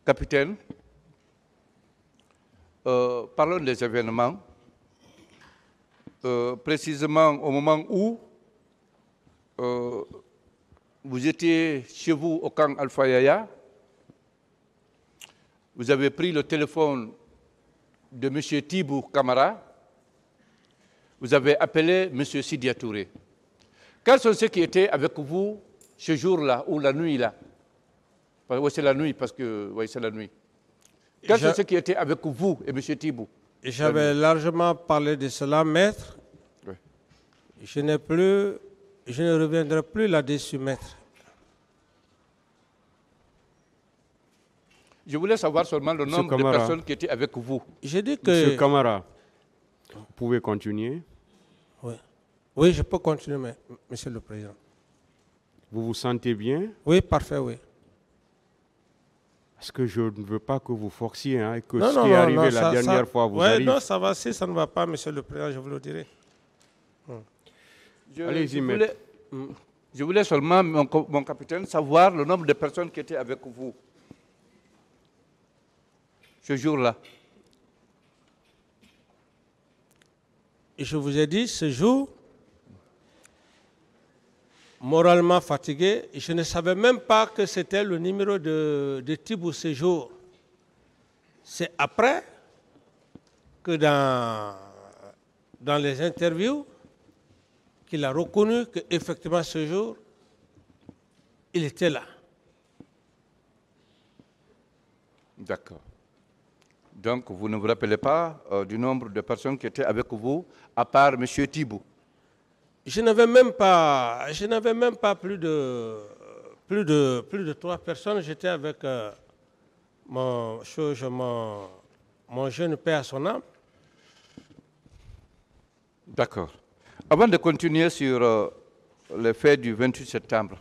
Capitaine, parlons des événements. Précisément au moment où vous étiez chez vous au camp Alpha Yaya, vous avez pris le téléphone de M. Tibou Kamara, vous avez appelé M. Sidia Touré. Quels sont ceux qui étaient avec vous ce jour-là ou la nuit-là? Oui, c'est la nuit, parce que oui, c'est la nuit. Quels sont ceux qui étaient avec vous et M. Tibou? J'avais largement parlé de cela, maître. Oui. Je ne reviendrai plus là-dessus, maître. Je voulais savoir seulement le nombre de personnes qui étaient avec vous. J'ai dit que... Monsieur Kamara, vous pouvez continuer. Oui, oui, je peux continuer, Monsieur le Président. Vous vous sentez bien? Oui, parfait, oui. Parce que je ne veux pas que vous forciez, hein, et que ce qui est arrivé la dernière fois vous arrive. Non, ça va, si ça ne va pas, Monsieur le Président, je vous le dirai. Allez-y, maître. Je voulais seulement, mon capitaine, savoir le nombre de personnes qui étaient avec vous ce jour-là. Je vous ai dit, ce jour, moralement fatigué, je ne savais même pas que c'était le numéro de Tibou ce jour. C'est après que dans les interviews, qu'il a reconnu qu'effectivement ce jour, il était là. D'accord. Donc, vous ne vous rappelez pas du nombre de personnes qui étaient avec vous, à part M. Tibou? Je n'avais même pas plus de 3 personnes. J'étais avec mon jeune père à son âme. D'accord. Avant de continuer sur les faits du 28 septembre,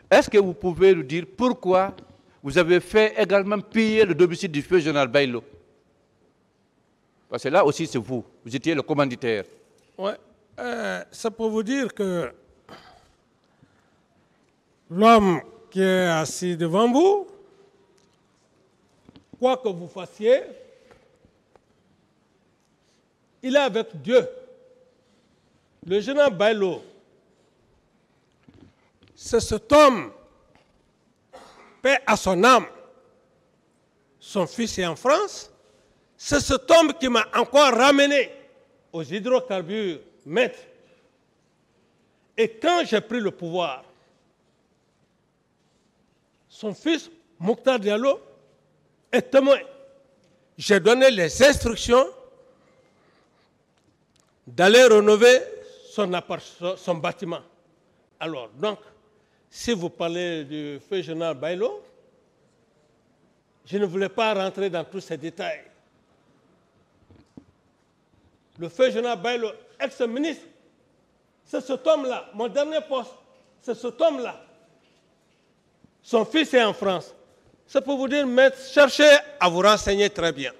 est-ce que vous pouvez nous dire pourquoi vous avez fait également piller le domicile du feu général Bailo? Parce que là aussi, c'est vous. Vous étiez le commanditaire. Oui. C'est pour vous dire que l'homme qui est assis devant vous, quoi que vous fassiez, il est avec Dieu. Le général Bailo, c'est cet homme, paix à son âme, son fils est en France, c'est cet homme qui m'a encore ramené aux hydrocarbures, maître. Et quand j'ai pris le pouvoir, son fils, Mokhtar Diallo, est témoin. J'ai donné les instructions d'aller rénover son bâtiment. Alors, donc, si vous parlez du feu général Bailo, je ne voulais pas rentrer dans tous ces détails. Le feu général Bailo, ex-ministre, c'est cet homme-là, mon dernier poste, c'est cet homme-là. Son fils est en France. C'est pour vous dire, maître, cherchez à vous renseigner très bien.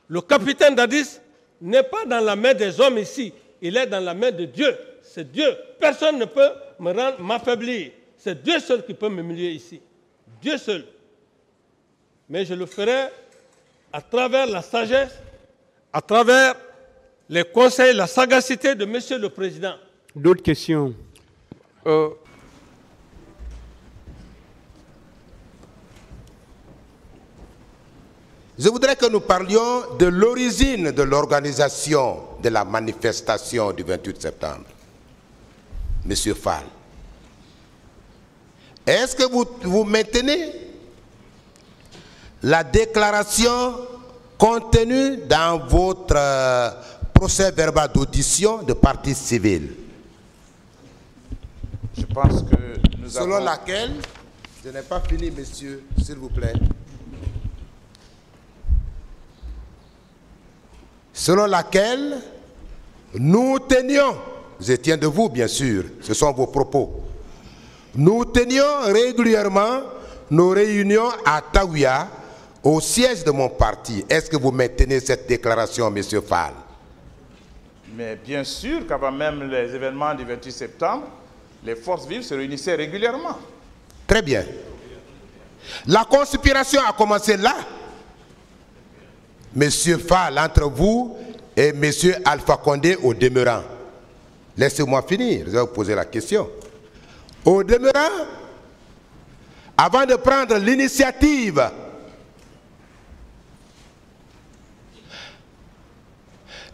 Le capitaine Dadis n'est pas dans la main des hommes ici, il est dans la main de Dieu. C'est Dieu. Personne ne peut m'affaiblir. C'est Dieu seul qui peut m'humilier ici. Dieu seul. Mais je le ferai à travers la sagesse, à travers les conseils, la sagacité de Monsieur le Président. D'autres questions? Je voudrais que nous parlions de l'origine de l'organisation de la manifestation du 28 septembre. Monsieur Fall, est-ce que vous maintenez la déclaration contenue dans votre procès verbal d'audition de partie civile? Je pense que nous selon avons... laquelle, je n'ai pas fini, monsieur, s'il vous plaît. Selon laquelle nous tenions, je tiens de vous bien sûr, ce sont vos propos, nous tenions régulièrement nos réunions à Taouia, au siège de mon parti. Est-ce que vous maintenez cette déclaration, monsieur Fall? Mais bien sûr qu'avant même les événements du 28 septembre, les forces vives se réunissaient régulièrement. Très bien. La conspiration a commencé là. Monsieur Fall, entre vous et monsieur Alpha Condé au demeurant. Laissez-moi finir, je vais vous poser la question. Au demeurant, avant de prendre l'initiative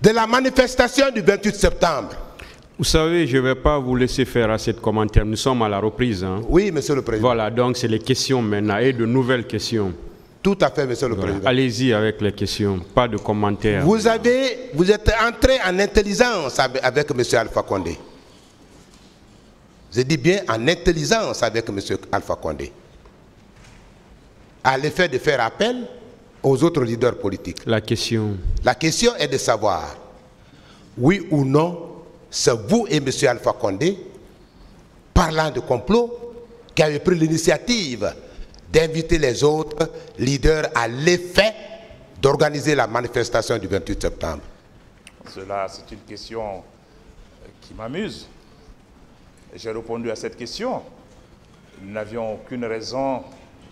de la manifestation du 28 septembre. Vous savez, je ne vais pas vous laisser faire assez de commentaires. Nous sommes à la reprise. Hein. Oui, monsieur le Président. Voilà, donc c'est les questions maintenant et de nouvelles questions. Tout à fait, monsieur le Président. Allez-y avec les questions, pas de commentaires. Vous êtes entré en intelligence avec monsieur Alpha Condé. Je dis bien en intelligence avec monsieur Alpha Condé. À l'effet de faire appel aux autres leaders politiques. La question est de savoir, oui ou non, c'est vous et M. Alpha Condé, parlant de complot, qui avez pris l'initiative d'inviter les autres leaders à l'effet d'organiser la manifestation du 28 septembre. Cela, c'est une question qui m'amuse. J'ai répondu à cette question. Nous n'avions aucune raison,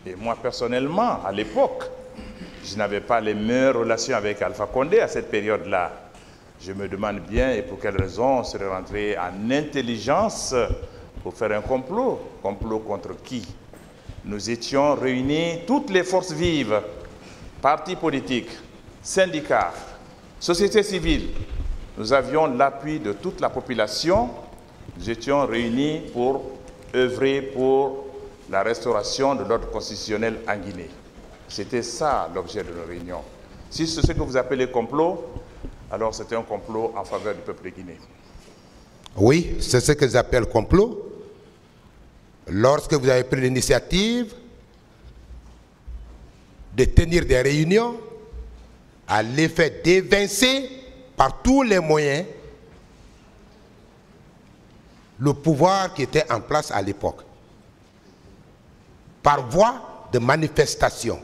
et moi personnellement, à l'époque, je n'avais pas les meilleures relations avec Alpha Condé à cette période-là. Je me demande bien et pour quelle raison on serait rentré en intelligence pour faire un complot. Complot contre qui? Nous étions réunis, toutes les forces vives, partis politiques, syndicats, société civile. Nous avions l'appui de toute la population. Nous étions réunis pour œuvrer pour la restauration de l'ordre constitutionnel en Guinée. C'était ça l'objet de nos réunions. Si c'est ce que vous appelez complot, alors c'était un complot en faveur du peuple guinéen. Oui, c'est ce que j'appelle complot. Lorsque vous avez pris l'initiative de tenir des réunions à l'effet d'évincer par tous les moyens le pouvoir qui était en place à l'époque, par voie de manifestation.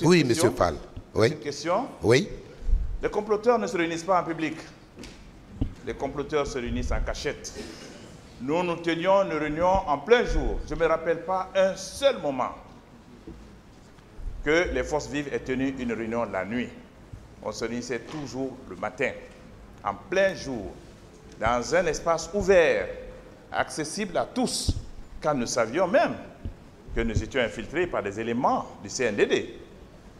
Oui, monsieur Fall. Oui. Une question? Oui. Les comploteurs ne se réunissent pas en public. Les comploteurs se réunissent en cachette. Nous, nous tenions une réunion en plein jour. Je ne me rappelle pas un seul moment que les forces vives aient tenu une réunion la nuit. On se réunissait toujours le matin, en plein jour, dans un espace ouvert, accessible à tous, car nous savions même que nous étions infiltrés par des éléments du CNDD.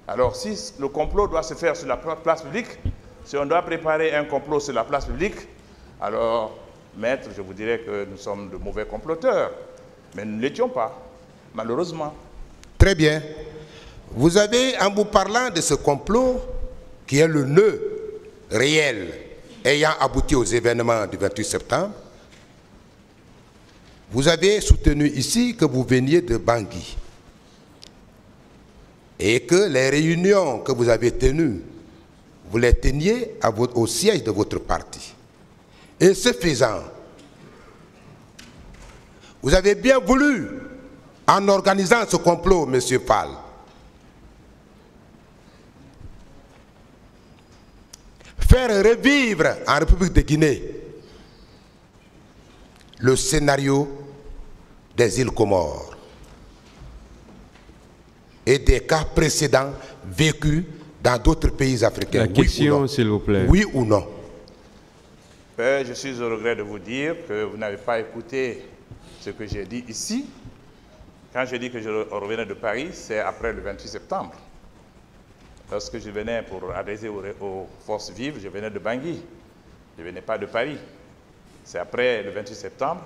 Alors, si le complot doit se faire sur la place publique, si on doit préparer un complot sur la place publique, alors, maître, je vous dirais que nous sommes de mauvais comploteurs. Mais nous ne l'étions pas, malheureusement. Très bien. Vous avez, en vous parlant de ce complot, qui est le nœud réel ayant abouti aux événements du 28 septembre, vous avez soutenu ici que vous veniez de Bangui et que les réunions que vous avez tenues, vous les teniez au siège de votre parti. Et ce faisant, vous avez bien voulu, en organisant ce complot, M. Fall, faire revivre en République de Guinée le scénario des îles Comores et des cas précédents vécus dans d'autres pays africains. La question, s'il vous plaît. Oui ou non? Je suis au regret de vous dire que vous n'avez pas écouté ce que j'ai dit ici. Quand je dis que je revenais de Paris, c'est après le 28 septembre. Lorsque je venais pour adhérer aux forces vives, je venais de Bangui. Je ne venais pas de Paris. C'est après le 28 septembre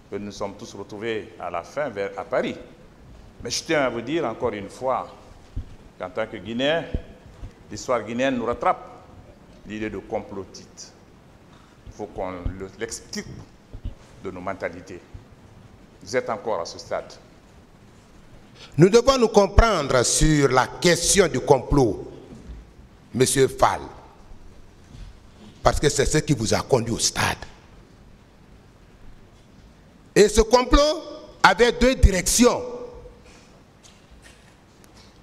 que nous sommes tous retrouvés à la fin à Paris. Mais je tiens à vous dire encore une fois qu'en tant que Guinéen, l'histoire guinéenne nous rattrape l'idée de complotite. Il faut qu'on l'explique de nos mentalités. Vous êtes encore à ce stade. Nous devons nous comprendre sur la question du complot, M. Fall, parce que c'est ce qui vous a conduit au stade. Et ce complot avait deux directions.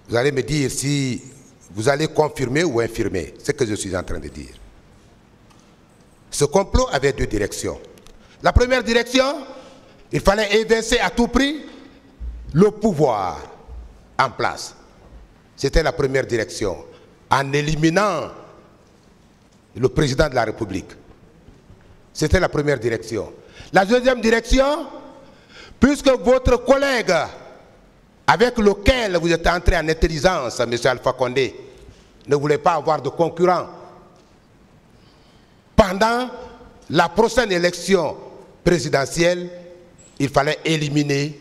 Vous allez me dire si vous allez confirmer ou infirmer ce que je suis en train de dire. Ce complot avait deux directions. La première direction, il fallait évincer à tout prix le pouvoir en place. C'était la première direction, en éliminant le président de la République. C'était la première direction. La deuxième direction, puisque votre collègue avec lequel vous êtes entré en intelligence, M. Alpha Condé, ne voulait pas avoir de concurrent, pendant la prochaine élection présidentielle, il fallait éliminer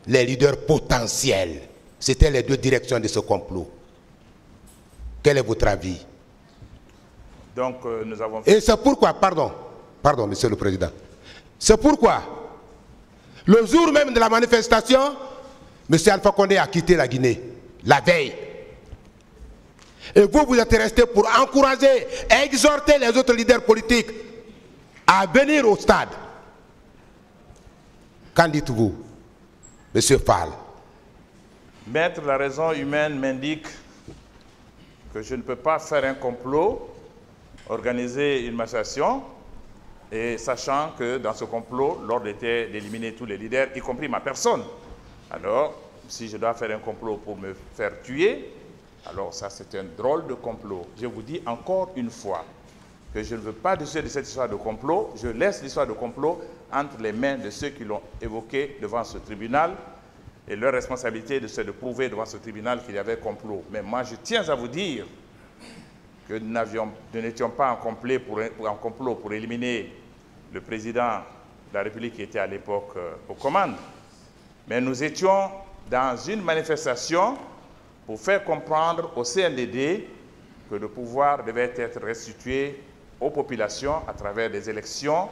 les leaders potentiels. C'était les deux directions de ce complot. Quel est votre avis? Donc, nous avons... Et c'est pourquoi, pardon, Monsieur le Président, c'est pourquoi, le jour même de la manifestation, M. Alpha Condé a quitté la Guinée, la veille. Et vous, vous êtes resté pour encourager et exhorter les autres leaders politiques à venir au stade. Qu'en dites-vous, M. Fall? Maître, la raison humaine m'indique que je ne peux pas faire un complot, organiser une manifestation, et sachant que dans ce complot, l'ordre était d'éliminer tous les leaders, y compris ma personne. Alors, si je dois faire un complot pour me faire tuer, alors ça c'est un drôle de complot. Je vous dis encore une fois que je ne veux pas discuter de cette histoire de complot. Je laisse l'histoire de complot entre les mains de ceux qui l'ont évoqué devant ce tribunal, et leur responsabilité c'est de prouver devant ce tribunal qu'il y avait complot. Mais moi je tiens à vous dire que nous n'étions pas en complot pour éliminer le président de la République qui était à l'époque aux commandes. Mais nous étions dans une manifestation pour faire comprendre au CNDD que le pouvoir devait être restitué aux populations à travers des élections,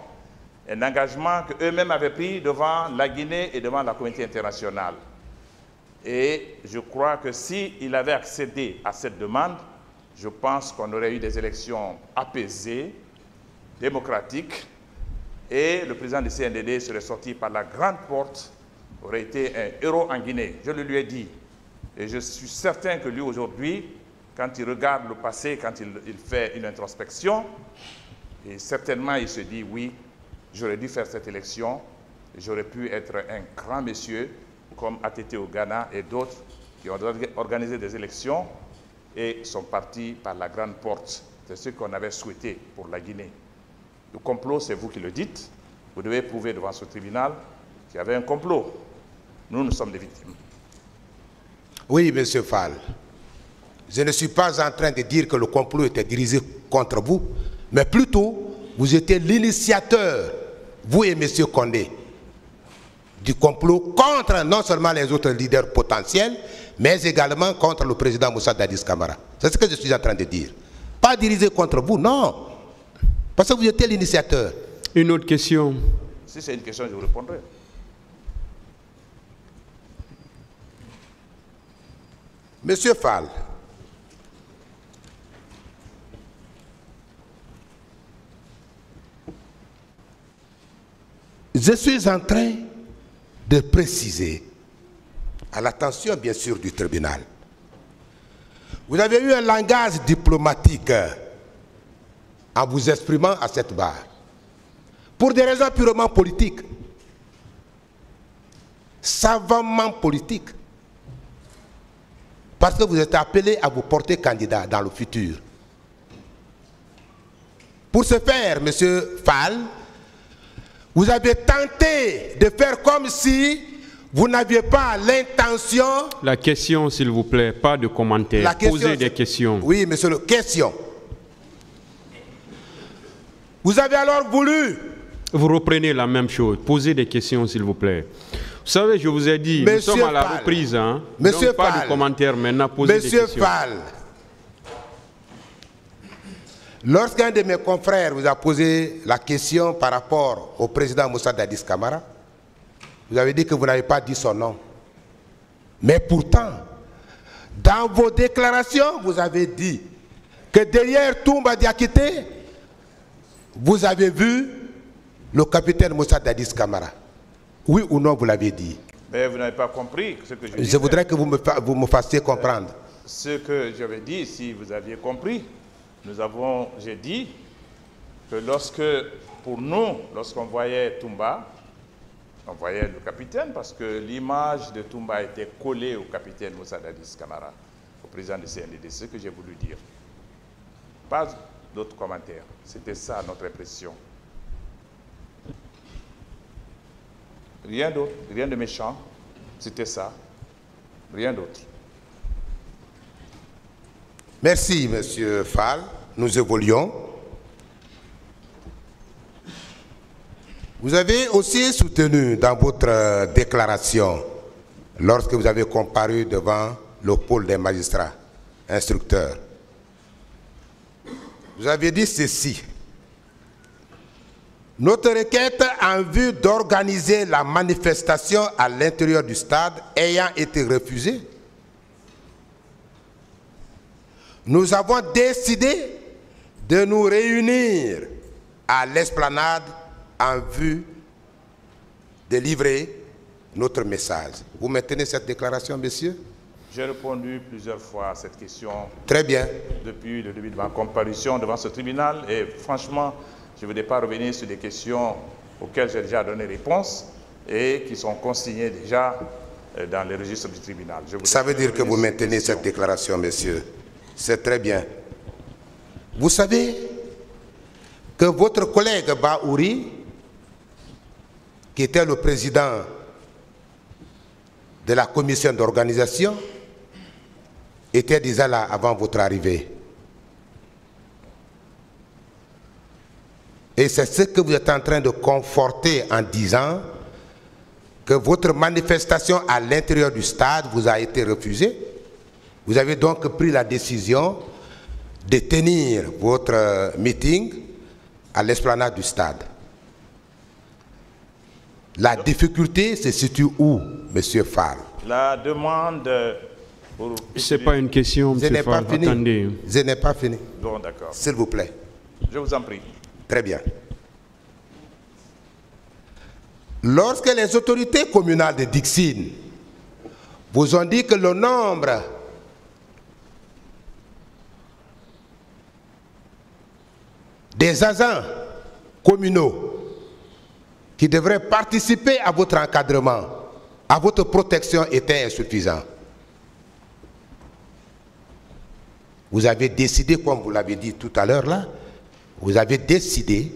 un engagement qu'eux-mêmes avaient pris devant la Guinée et devant la communauté internationale. Et je crois que s'il avait accédé à cette demande, je pense qu'on aurait eu des élections apaisées, démocratiques, et le président du CNDD serait sorti par la grande porte, aurait été un héros en Guinée. Je le lui ai dit. Et je suis certain que lui, aujourd'hui, quand il regarde le passé, quand il fait une introspection, et certainement il se dit, oui, j'aurais dû faire cette élection, j'aurais pu être un grand monsieur, comme ATT au Ghana et d'autres qui ont organisé des élections et sont partis par la grande porte. C'est ce qu'on avait souhaité pour la Guinée. Le complot, c'est vous qui le dites. Vous devez prouver devant ce tribunal qu'il y avait un complot. Nous sommes des victimes. Oui, M. Fall. Je ne suis pas en train de dire que le complot était dirigé contre vous, mais plutôt, vous étiez l'initiateur, vous et M. Condé, du complot contre non seulement les autres leaders potentiels, mais également contre le président Moussa Dadis Camara. C'est ce que je suis en train de dire. Pas dirigé contre vous, non. Parce que vous étiez l'initiateur. Une autre question. Si c'est une question, je vous répondrai. Monsieur Fall, je suis en train de préciser, à l'attention bien sûr du tribunal, vous avez eu un langage diplomatique en vous exprimant à cette barre, pour des raisons purement politiques, savamment politiques, parce que vous êtes appelé à vous porter candidat dans le futur. Pour ce faire, M. Fall, vous avez tenté de faire comme si vous n'aviez pas l'intention... La question, s'il vous plaît, pas de commentaires. Posez des questions. Oui, monsieur, question. Vous avez alors voulu... Vous reprenez la même chose. Posez des questions, s'il vous plaît. Vous savez, je vous ai dit, nous sommes à la reprise. Hein? Monsieur donc, pas Fall, de commentaires maintenant, posez des questions. Monsieur Fall, lorsqu'un de mes confrères vous a posé la question par rapport au président Moussa Dadis Camara, vous avez dit que vous n'avez pas dit son nom. Mais pourtant, dans vos déclarations, vous avez dit que derrière Toumba Diakité, vous avez vu le capitaine Moussa Dadis Camara. Oui ou non, vous l'avez dit? Mais vous n'avez pas compris ce que je disais. Je voudrais que vous me fassiez comprendre. Ce que j'avais dit, si vous aviez compris, j'ai dit que pour nous, lorsqu'on voyait Toumba, On voyait le capitaine parce que l'image de Toumba était collée au capitaine Moussa Dadis Camara, au président du CNDD, c'est ce que j'ai voulu dire. Pas d'autres commentaires. C'était ça notre impression. Rien d'autre, rien de méchant. C'était ça. Rien d'autre. Merci, Monsieur Fall. Nous évoluons. Vous avez aussi soutenu dans votre déclaration, lorsque vous avez comparu devant le pôle des magistrats instructeurs, vous avez dit ceci: notre requête en vue d'organiser la manifestation à l'intérieur du stade ayant été refusée, nous avons décidé de nous réunir à l'esplanade en vue de livrer notre message. Vous maintenez cette déclaration, messieurs? J'ai répondu plusieurs fois à cette question. Très bien. Depuis le début de ma comparution devant ce tribunal. Et franchement, je ne voudrais pas revenir sur des questions auxquelles j'ai déjà donné réponse et qui sont consignées déjà dans les registres du tribunal. Ça veut dire que vous maintenez cette déclaration, messieurs. C'est très bien. Vous savez que votre collègue Baouri, qui était le président de la commission d'organisation, était déjà là avant votre arrivée. Et c'est ce que vous êtes en train de conforter en disant que votre manifestation à l'intérieur du stade vous a été refusée. Vous avez donc pris la décision de tenir votre meeting à l'esplanade du stade. La difficulté se situe où, Monsieur Fall? La demande pour... Ce n'est pas une question, M. Fall. Attendez. Je n'ai pas fini. Bon, d'accord. S'il vous plaît. Je vous en prie. Très bien. Lorsque les autorités communales de Dixine vous ont dit que le nombre des agents communaux qui devraient participer à votre encadrement, à votre protection était insuffisant, vous avez décidé, comme vous l'avez dit tout à l'heure là, vous avez décidé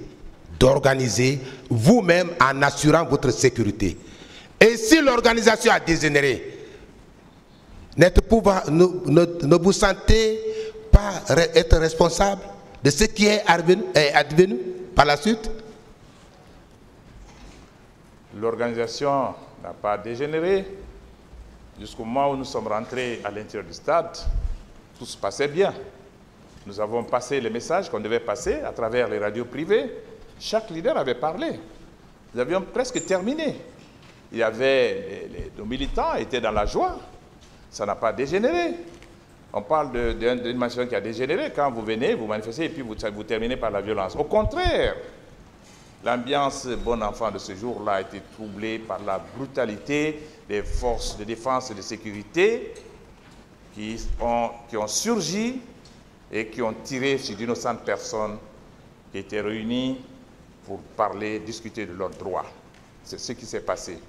d'organiser vous-même en assurant votre sécurité. Et si l'organisation a dégénéré, ne vous sentez pas être responsable de ce qui est advenu par la suite? L'organisation n'a pas dégénéré. Jusqu'au moment où nous sommes rentrés à l'intérieur du stade, tout se passait bien. Nous avons passé les messages qu'on devait passer à travers les radios privées. Chaque leader avait parlé. Nous avions presque terminé. Il y avait nos militants étaient dans la joie. Ça n'a pas dégénéré. On parle d'une manifestation qui a dégénéré quand vous venez, vous manifestez et puis vous terminez par la violence. Au contraire, l'ambiance bon enfant de ce jour-là a été troublée par la brutalité des forces de défense et de sécurité qui ont surgi et qui ont tiré sur d'innocentes personnes qui étaient réunies pour parler, discuter de leurs droits. C'est ce qui s'est passé.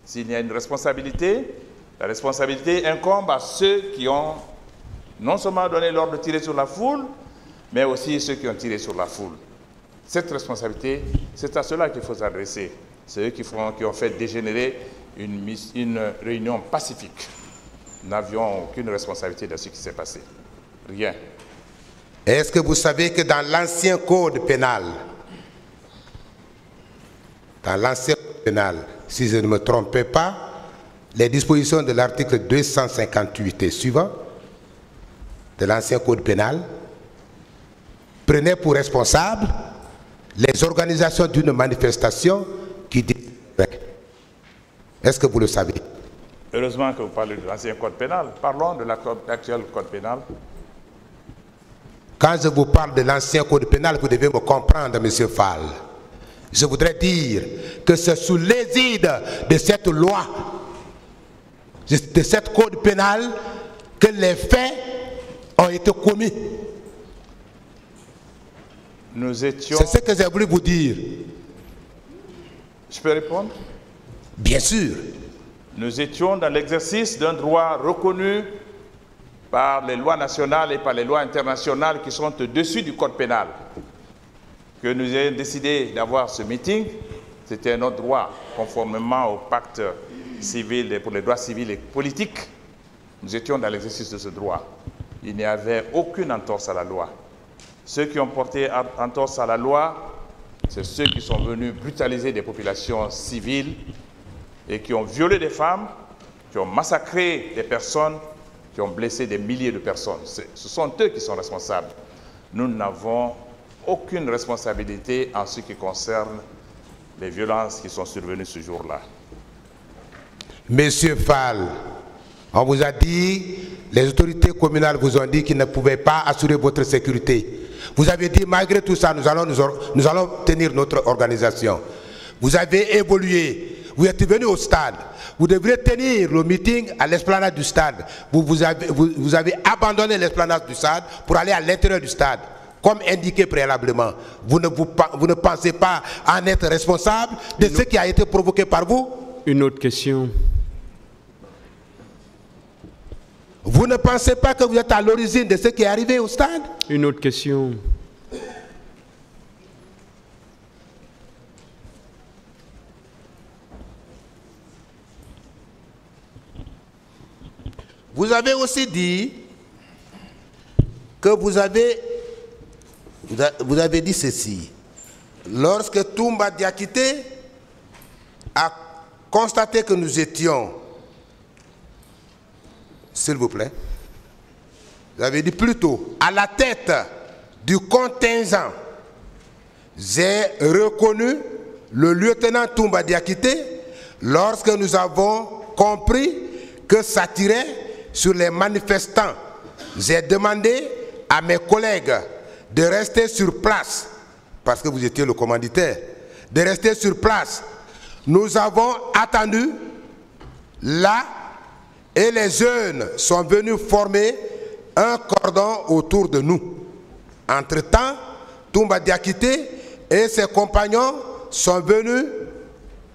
S'il y a une responsabilité, la responsabilité incombe à ceux qui ont non seulement donné l'ordre de tirer sur la foule, mais aussi ceux qui ont tiré sur la foule. Cette responsabilité, c'est à cela qu'il faut s'adresser. C'est eux qui ont fait dégénérer une réunion pacifique. Nous n'avions aucune responsabilité de ce qui s'est passé. Rien. Est-ce que vous savez que dans l'ancien code pénal, si je ne me trompais pas, les dispositions de l'article 258 et suivant de l'ancien code pénal prenaient pour responsable les organisations d'une manifestation qui dégénérait. Est-ce que vous le savez? Heureusement que vous parlez de l'ancien code pénal. Parlons de l'actuel code pénal. Quand je vous parle de l'ancien code pénal, vous devez me comprendre, M. Fall. Je voudrais dire que c'est sous l'égide de cette loi, de cette code pénal, que les faits ont été commis. Nous étions... C'est ce que j'ai voulu vous dire. Je peux répondre? Bien sûr. Nous étions dans l'exercice d'un droit reconnu par les lois nationales et par les lois internationales qui sont au-dessus du code pénal. Que nous ayons décidé d'avoir ce meeting, c'était notre droit, conformément au pacte civil pour les droits civils et politiques. Nous étions dans l'exercice de ce droit. Il n'y avait aucune entorse à la loi. Ceux qui ont porté entorse à la loi, c'est ceux qui sont venus brutaliser des populations civiles et qui ont violé des femmes, qui ont massacré des personnes, qui ont blessé des milliers de personnes. Ce sont eux qui sont responsables. Nous n'avons aucune responsabilité en ce qui concerne les violences qui sont survenues ce jour-là. Monsieur Fall, on vous a dit, les autorités communales vous ont dit qu'ils ne pouvaient pas assurer votre sécurité. Vous avez dit, malgré tout ça, nous allons tenir notre organisation. Vous avez évolué. Vous êtes venu au stade. Vous devriez tenir le meeting à l'esplanade du stade. Vous avez abandonné l'esplanade du stade pour aller à l'intérieur du stade, comme indiqué préalablement. Vous ne pensez pas en être responsable de ce qui a été provoqué par vous? Une autre question. Vous ne pensez pas que vous êtes à l'origine de ce qui est arrivé au stade? Une autre question. Vous avez aussi dit que vous avez dit ceci. Lorsque Toumba Diakité a constaté que nous étions, s'il vous plaît, vous avez dit plutôt à la tête du contingent, j'ai reconnu le lieutenant Toumba Diakité lorsque nous avons compris que ça tirait sur les manifestants. J'ai demandé à mes collègues de rester sur place, parce que vous étiez le commanditaire, de rester sur place. Nous avons attendu là et les jeunes sont venus former un cordon autour de nous. Entre-temps, Toumba Diakité et ses compagnons sont venus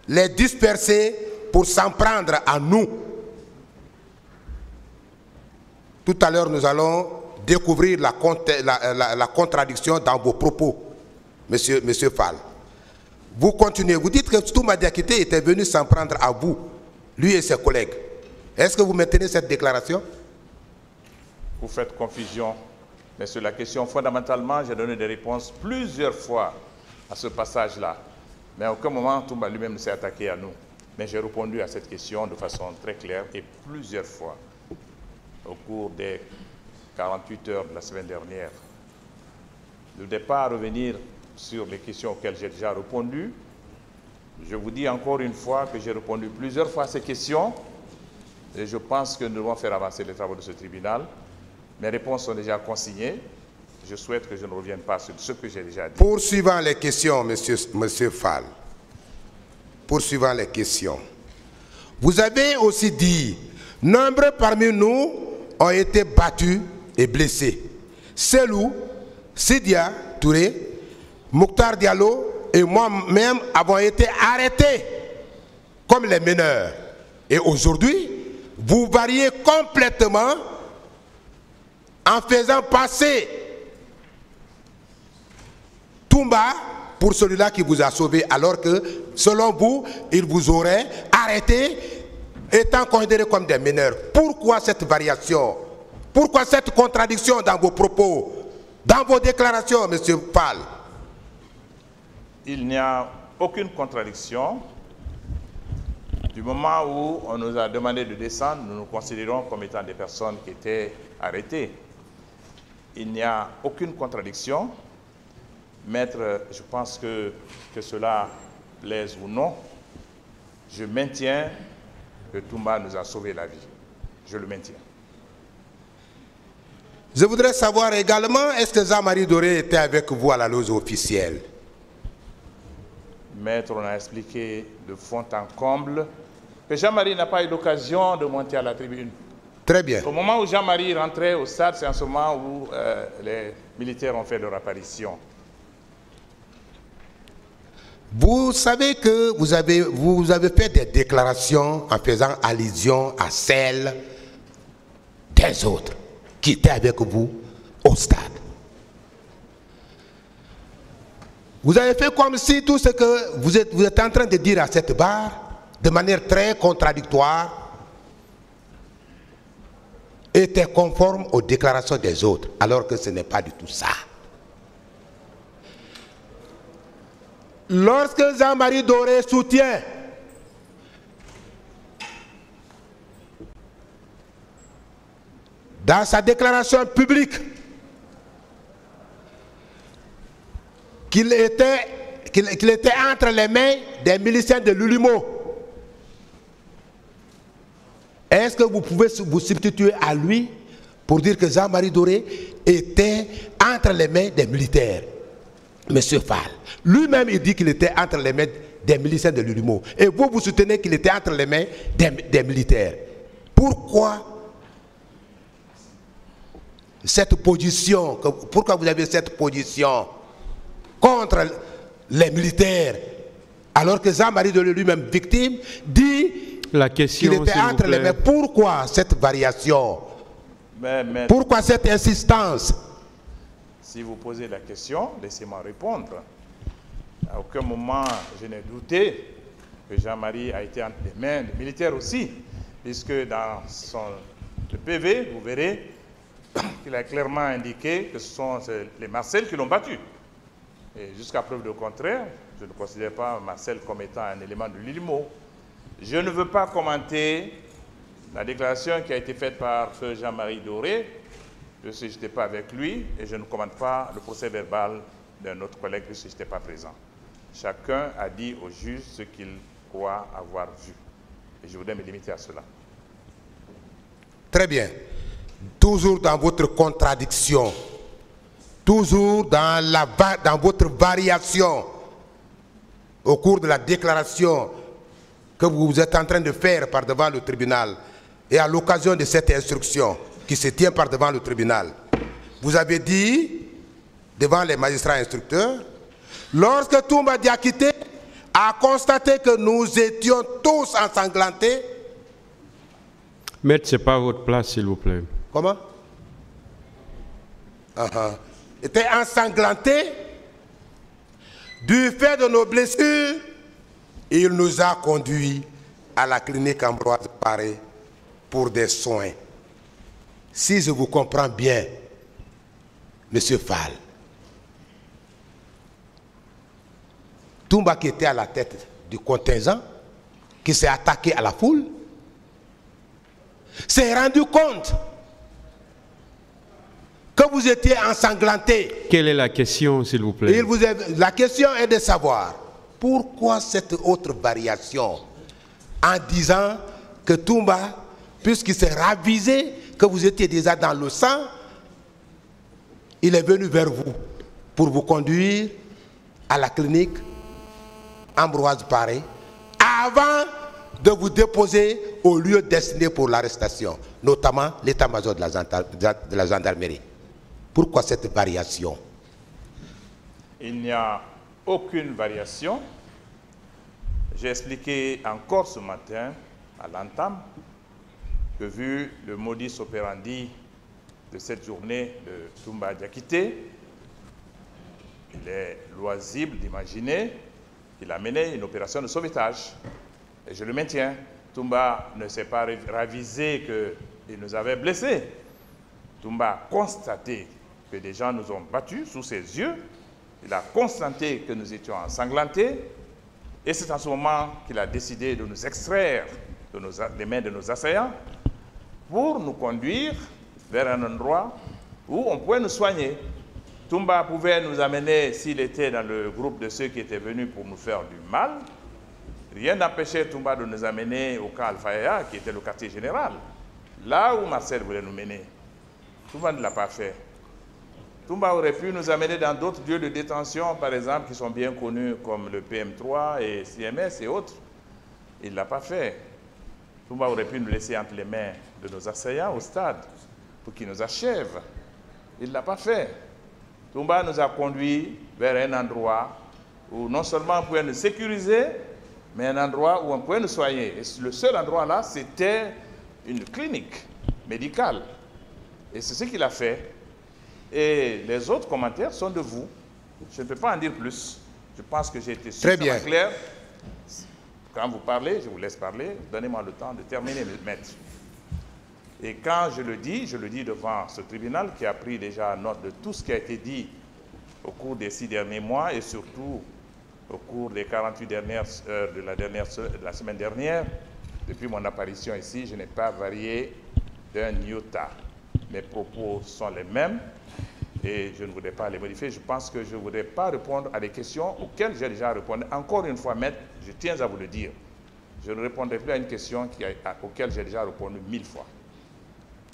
les disperser pour s'en prendre à nous. Tout à l'heure, nous allons découvrir la contradiction dans vos propos, monsieur Fall. Vous continuez, vous dites que Toumba Diakité était venu s'en prendre à vous, lui et ses collègues. Est-ce que vous maintenez cette déclaration? Vous faites confusion. Mais sur la question, fondamentalement, j'ai donné des réponses plusieurs fois à ce passage-là. Mais à aucun moment, Toumba lui-même ne s'est attaqué à nous. Mais j'ai répondu à cette question de façon très claire et plusieurs fois au cours des 48 heures de la semaine dernière. Je ne vais pas revenir sur les questions auxquelles j'ai déjà répondu. Je vous dis encore une fois que j'ai répondu plusieurs fois à ces questions et je pense que nous devons faire avancer les travaux de ce tribunal. Mes réponses sont déjà consignées. Je souhaite que je ne revienne pas sur ce que j'ai déjà dit. Poursuivant les questions, monsieur Fall. Poursuivant les questions. Vous avez aussi dit, nombreux parmi nous ont été battus et blessés. Selou, Sidia Touré, Mokhtar Diallo et moi-même avons été arrêtés comme les meneurs. Et aujourd'hui, vous variez complètement en faisant passer Toumba pour celui-là qui vous a sauvé, alors que, selon vous, il vous aurait arrêté étant considérés comme des mineurs. Pourquoi cette variation? Pourquoi cette contradiction dans vos propos, dans vos déclarations, monsieur Fall? Il n'y a aucune contradiction. Du moment où on nous a demandé de descendre, nous nous considérons comme étant des personnes qui étaient arrêtées. Il n'y a aucune contradiction. Maître, je pense que cela plaise ou non, je maintiens que Toumba nous a sauvé la vie. Je le maintiens. Je voudrais savoir également, est-ce que Jean-Marie Doré était avec vous à la loge officielle? Maître, on a expliqué de fond en comble que Jean-Marie n'a pas eu l'occasion de monter à la tribune. Très bien. Au moment où Jean-Marie rentrait au stade, c'est en ce moment où les militaires ont fait leur apparition. Vous savez que vous avez fait des déclarations en faisant allusion à celles des autres qui étaient avec vous au stade. Vous avez fait comme si tout ce que vous êtes en train de dire à cette barre, de manière très contradictoire, était conforme aux déclarations des autres, alors que ce n'est pas du tout ça. Lorsque Jean-Marie Doré soutient dans sa déclaration publique qu'il était entre les mains des miliciens de l'ULIMO, est-ce que vous pouvez vous substituer à lui pour dire que Jean-Marie Doré était entre les mains des militaires? Monsieur Fall, lui-même il dit qu'il était entre les mains des miliciens de l'ULIMO. Et vous, vous soutenez qu'il était entre les mains des militaires. Pourquoi cette position, pourquoi vous avez cette position contre les militaires, alors que Jean-Marie Doré lui-même victime dit qu'il était entre les mains? Pourquoi cette variation? Pourquoi cette insistance? Si vous posez la question, laissez-moi répondre. À aucun moment, je n'ai douté que Jean-Marie a été entre les mains des militaires aussi, puisque dans le PV, vous verrez qu'il a clairement indiqué que ce sont les Marcel qui l'ont battu. Et jusqu'à preuve du contraire, je ne considère pas Marcel comme étant un élément de l'ULIMO. Je ne veux pas commenter la déclaration qui a été faite par feu Jean-Marie Doré. Je n'étais pas avec lui et je ne commente pas le procès verbal d'un autre collègue puisque je n'étais pas présent. Chacun a dit au juge ce qu'il croit avoir vu. Et je voudrais me limiter à cela. Très bien. Toujours dans votre contradiction, toujours dans votre variation au cours de la déclaration que vous êtes en train de faire par devant le tribunal et à l'occasion de cette instruction qui se tient par devant le tribunal, vous avez dit devant les magistrats instructeurs, lorsque Toumba Diakité a constaté que nous étions tous ensanglantés. Maître, ce n'est pas votre place, s'il vous plaît. Comment? Était ensanglantés du fait de nos blessures, il nous a conduits à la clinique Ambroise Paré pour des soins. Si je vous comprends bien, Monsieur Fall, Toumba qui était à la tête du contingent, qui s'est attaqué à la foule, s'est rendu compte que vous étiez ensanglanté. Quelle est la question, s'il vous plaît? La question est de savoir pourquoi cette autre variation en disant que Toumba, puisqu'il s'est ravisé, que vous étiez déjà dans le sang, il est venu vers vous pour vous conduire à la clinique Ambroise Paré avant de vous déposer au lieu destiné pour l'arrestation, notamment l'état-major de la gendarmerie. Pourquoi cette variation? Il n'y a aucune variation. J'ai expliqué encore ce matin à l'entame que vu le modus operandi de cette journée de Toumba Diakité, il est loisible d'imaginer qu'il a mené une opération de sauvetage. Et je le maintiens. Toumba ne s'est pas ravisé qu'il nous avait blessés. Toumba a constaté que des gens nous ont battus sous ses yeux. Il a constaté que nous étions ensanglantés. Et c'est en ce moment qu'il a décidé de nous extraire des mains de nos assaillants pour nous conduire vers un endroit où on pouvait nous soigner. Toumba pouvait nous amener, s'il était dans le groupe de ceux qui étaient venus pour nous faire du mal. Rien n'empêchait Toumba de nous amener au camp Al-Faya, qui était le quartier général, là où Marcel voulait nous mener. Toumba ne l'a pas fait. Toumba aurait pu nous amener dans d'autres lieux de détention, par exemple, qui sont bien connus comme le PM3 et CMS et autres. Il ne l'a pas fait. Toumba aurait pu nous laisser entre les mains de nos assaillants au stade pour qu'ils nous achèvent. Il ne l'a pas fait. Toumba nous a conduits vers un endroit où non seulement on pouvait nous sécuriser, mais un endroit où on pouvait nous soigner. Et le seul endroit là, c'était une clinique médicale. Et c'est ce qu'il a fait. Et les autres commentaires sont de vous. Je ne peux pas en dire plus. Je pense que j'ai été suffisamment clair. Quand vous parlez, je vous laisse parler. Donnez-moi le temps de terminer, maître. Et quand je le dis devant ce tribunal qui a pris déjà note de tout ce qui a été dit au cours des 6 derniers mois et surtout au cours des 48 dernières heures de la semaine dernière. Depuis mon apparition ici, je n'ai pas varié d'un iota. Mes propos sont les mêmes et je ne voudrais pas les modifier. Je pense que je ne voudrais pas répondre à des questions auxquelles j'ai déjà répondu. Encore une fois, maître, je tiens à vous le dire. Je ne répondrai plus à une question auquel j'ai déjà répondu 1000 fois.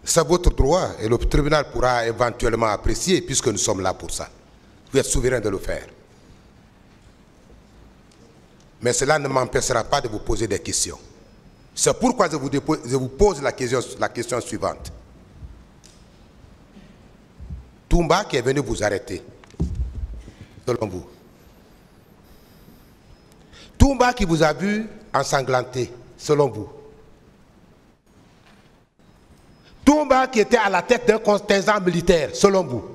C'est votre droit et le tribunal pourra éventuellement apprécier puisque nous sommes là pour ça. Vous êtes souverain de le faire. Mais cela ne m'empêchera pas de vous poser des questions. C'est pourquoi je vous pose la question suivante. Toumba qui est venu vous arrêter, selon vous. Toumba qui vous a vu ensanglanté, selon vous. Toumba qui était à la tête d'un contingent militaire, selon vous.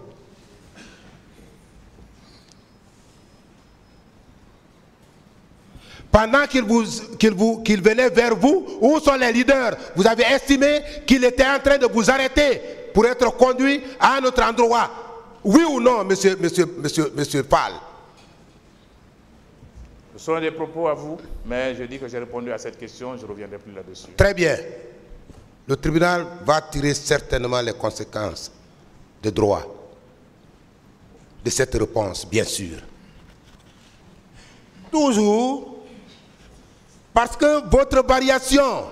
Pendant qu'il venait vers vous, où sont les leaders? Vous avez estimé qu'il était en train de vous arrêter pour être conduit à un autre endroit. Oui ou non, monsieur Fall? Ce sont des propos à vous, mais je dis que j'ai répondu à cette question, je ne reviendrai plus là-dessus. Très bien. Le tribunal va tirer certainement les conséquences de droit de cette réponse, bien sûr. Toujours parce que votre variation,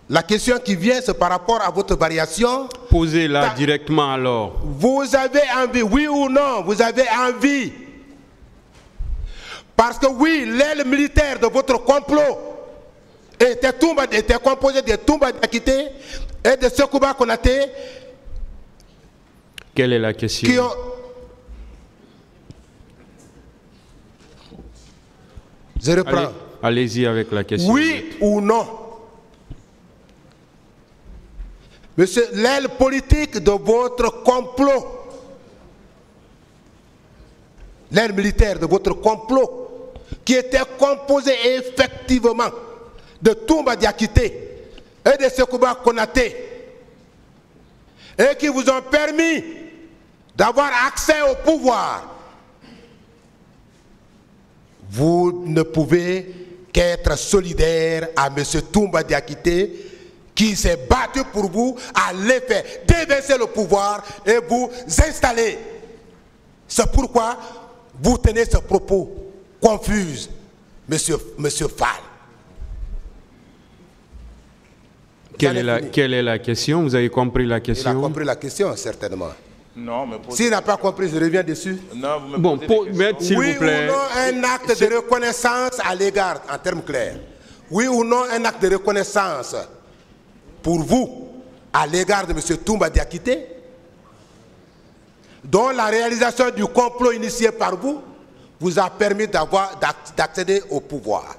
la question qui vient, c'est par rapport à votre variation. Posez-la directement alors. Vous avez envie, oui ou non, vous avez envie. Parce que oui, l'aile militaire de votre complot était composée de Toumba Diakité et de Sekouba Konaté. Quelle est la question? Je reprends. Allez-y avec la question. Oui ou non? Monsieur, l'aile politique de votre complot, l'aile militaire de votre complot, qui était composée effectivement de Toumba Diakité et de Sekouba Konaté, et qui vous ont permis d'avoir accès au pouvoir, vous ne pouvez qu'être solidaire à M. Toumba Diakité qui s'est battu pour vous à l'effet d'évincer le pouvoir et vous installer. C'est pourquoi vous tenez ce propos confus, monsieur Fall. Quelle est la question? Vous avez compris la question? Il a compris la question, certainement. Non, mais s'il n'a pas compris, je reviens dessus. Non, vous me bon, s'il oui vous plaît. Ou non un acte de reconnaissance à l'égard, en termes clairs. Oui ou non un acte de reconnaissance pour vous à l'égard de M. Toumba Diakité, dont la réalisation du complot initié par vous vous a permis d'accéder au pouvoir.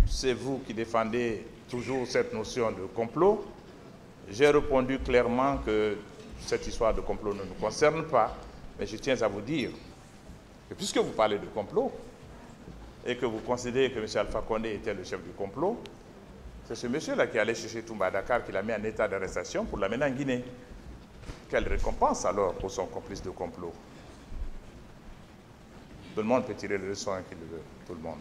C'est vous qui défendez toujours cette notion de complot. J'ai répondu clairement que cette histoire de complot ne nous concerne pas, mais je tiens à vous dire que puisque vous parlez de complot et que vous considérez que M. Alpha Condé était le chef du complot, c'est ce monsieur-là qui allait chercher Toumba à Dakar, qui l'a mis en état d'arrestation pour l'amener en Guinée. Quelle récompense alors pour son complice de complot? Tout le monde peut tirer les leçons qu'il veut, tout le monde.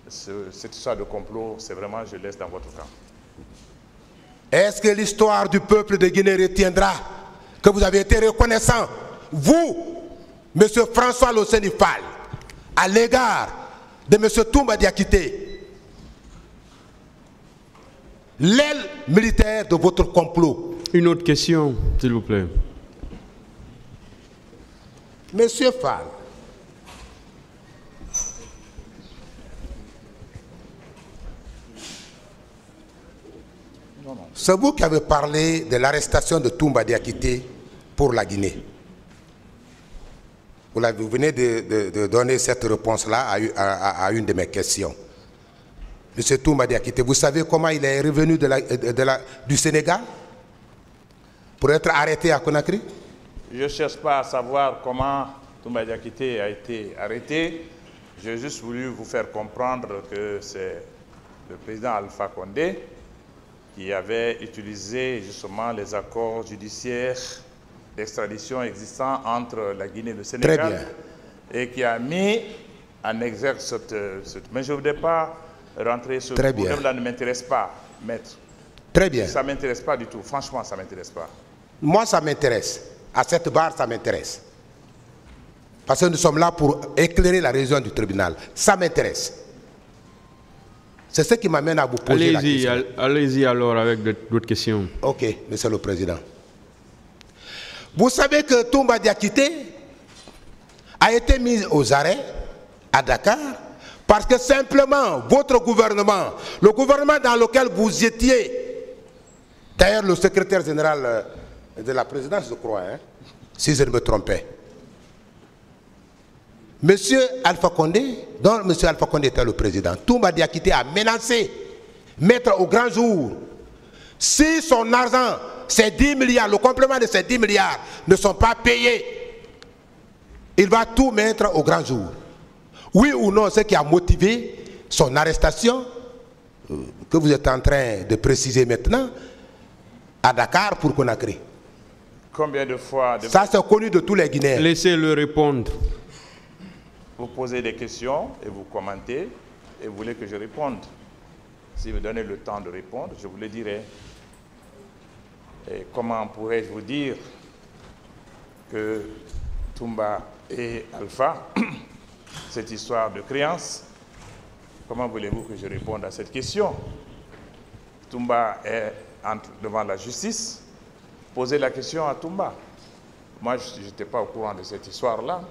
Cette histoire de complot, c'est vraiment, je laisse dans votre camp. Est-ce que l'histoire du peuple de Guinée retiendra que vous avez été reconnaissant, vous, M. François Loseni Fall, à l'égard de M. Toumba Diakité, l'aile militaire de votre complot? Une autre question, s'il vous plaît. Monsieur Fall, c'est vous qui avez parlé de l'arrestation de Toumba Diakité pour la Guinée. Vous venez de donner cette réponse-là à une de mes questions. Monsieur Toumba Diakité, vous savez comment il est revenu du Sénégal pour être arrêté à Conakry? Je ne cherche pas à savoir comment Toumba Diakité a été arrêté. J'ai juste voulu vous faire comprendre que c'est le président Alpha Condé qui avait utilisé justement les accords judiciaires d'extradition existants entre la Guinée et le Sénégal et qui a mis en exergue cette... Mais je ne voudrais pas rentrer sur ce problème-là, ne m'intéresse pas, maître. Très bien. Ça ne m'intéresse pas du tout, franchement, ça ne m'intéresse pas. Moi, ça m'intéresse. À cette barre, ça m'intéresse. Parce que nous sommes là pour éclairer la raison du tribunal. Ça m'intéresse. C'est ce qui m'amène à vous poser la question. Allez-y alors avec d'autres questions. Ok, Monsieur le Président. Vous savez que Toumba Diakité a été mis aux arrêts à Dakar parce que simplement votre gouvernement, le gouvernement dans lequel vous étiez, d'ailleurs le secrétaire général de la présidence, je crois, hein, si je ne me trompais, Monsieur Alpha Condé, dont Monsieur Alpha Condé était le président, Toumba Diakité a menacé, mettre au grand jour, si son argent, ces 10 milliards, le complément de ces 10 milliards ne sont pas payés, il va tout mettre au grand jour. Oui ou non, ce qui a motivé son arrestation, que vous êtes en train de préciser maintenant, à Dakar pour Conakry. Combien de fois... Ça, c'est connu de tous les Guinéens. Laissez-le répondre. Vous posez des questions et vous commentez et vous voulez que je réponde. Si vous me donnez le temps de répondre, je vous le dirai. Et comment pourrais-je vous dire que Toumba et Alpha, cette histoire de créance, comment voulez-vous que je réponde à cette question? Toumba est devant la justice. Posez la question à Toumba. Moi, je n'étais pas au courant de cette histoire-là.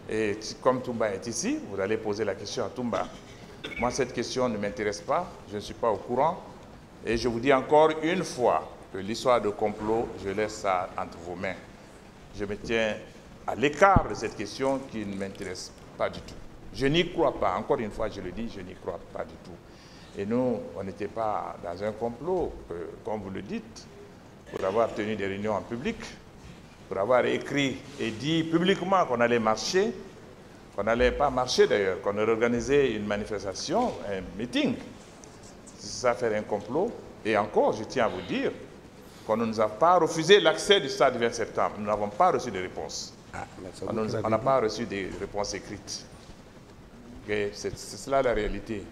Et comme Toumba est ici, vous allez poser la question à Toumba. Moi, cette question ne m'intéresse pas, je ne suis pas au courant. Et je vous dis encore une fois que l'histoire de complot, je laisse ça entre vos mains. Je me tiens à l'écart de cette question qui ne m'intéresse pas du tout. Je n'y crois pas. Encore une fois, je le dis, je n'y crois pas du tout. Et nous, on n'était pas dans un complot, comme vous le dites, pour avoir tenu des réunions en public, pour avoir écrit et dit publiquement qu'on allait marcher, qu'on n'allait pas marcher d'ailleurs, qu'on aurait organisé une manifestation, un meeting. C'est ça faire un complot. Et encore, je tiens à vous dire qu'on ne nous a pas refusé l'accès du stade du 20 septembre. Nous n'avons pas reçu de réponse. On n'a pas reçu des réponses écrites. C'est cela la réalité.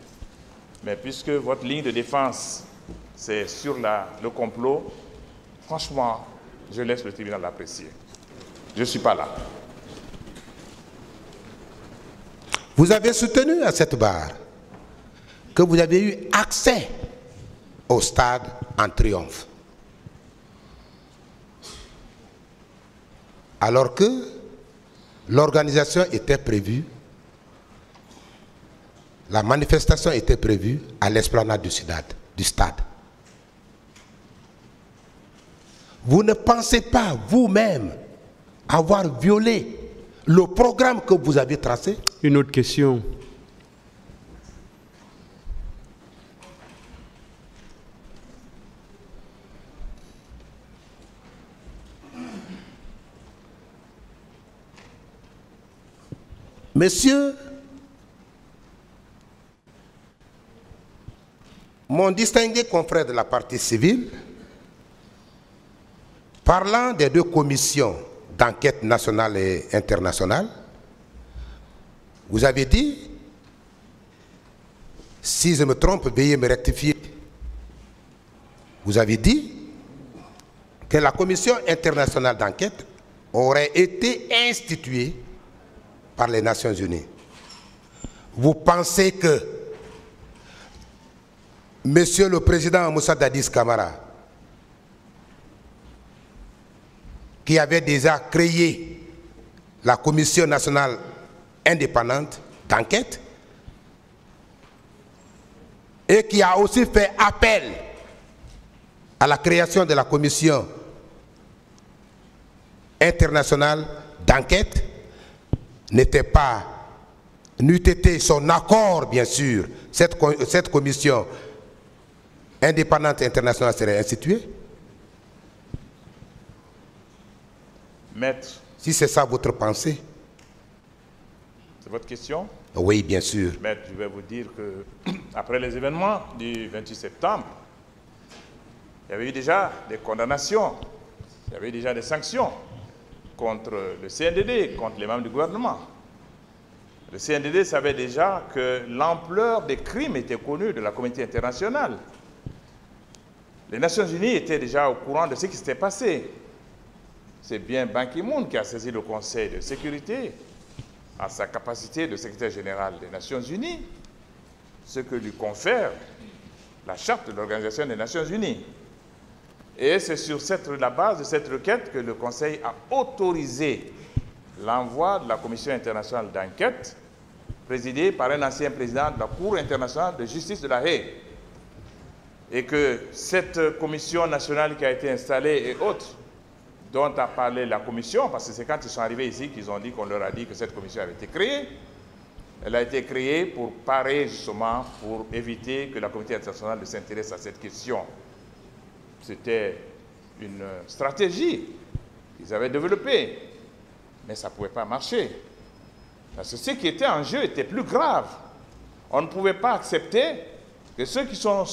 Mais puisque votre ligne de défense, c'est sur le complot, franchement, je laisse le tribunal l'apprécier. Je ne suis pas là. Vous avez soutenu à cette barre que vous avez eu accès au stade en triomphe. Alors que l'organisation était prévue, la manifestation était prévue à l'esplanade du stade. Vous ne pensez pas vous-même avoir violé le programme que vous avez tracé? Une autre question. Monsieur, mon distingué confrère de la partie civile, parlant des deux commissions d'enquête nationale et internationale, vous avez dit, si je me trompe, veuillez me rectifier, vous avez dit que la commission internationale d'enquête aurait été instituée par les Nations Unies. Vous pensez que Monsieur le Président Moussa Dadis Camara, qui avait déjà créé la Commission nationale indépendante d'enquête et qui a aussi fait appel à la création de la Commission internationale d'enquête, n'eût été son accord, bien sûr, cette commission indépendante internationale serait instituée? Maître. Si c'est ça votre pensée. C'est votre question? Oui, bien sûr. Maître, je vais vous dire que après les événements du 28 septembre, il y avait eu déjà des condamnations, il y avait eu déjà des sanctions contre le CNDD, contre les membres du gouvernement. Le CNDD savait déjà que l'ampleur des crimes était connue de la communauté internationale. Les Nations Unies étaient déjà au courant de ce qui s'était passé. C'est bien Ban Ki-moon qui a saisi le Conseil de sécurité à sa capacité de secrétaire général des Nations Unies, ce que lui confère la charte de l'Organisation des Nations Unies. Et c'est sur la base de cette requête que le Conseil a autorisé l'envoi de la Commission internationale d'enquête, présidée par un ancien président de la Cour internationale de justice de La Haye. Et que cette commission nationale qui a été installée et autres, dont a parlé la commission, parce que c'est quand ils sont arrivés ici qu'ils ont dit qu'on leur a dit que cette commission avait été créée. Elle a été créée pour parer justement, pour éviter que la communauté internationale ne s'intéresse à cette question. C'était une stratégie qu'ils avaient développée, mais ça ne pouvait pas marcher. Parce que ce qui était en jeu était plus grave. On ne pouvait pas accepter que ceux qui sont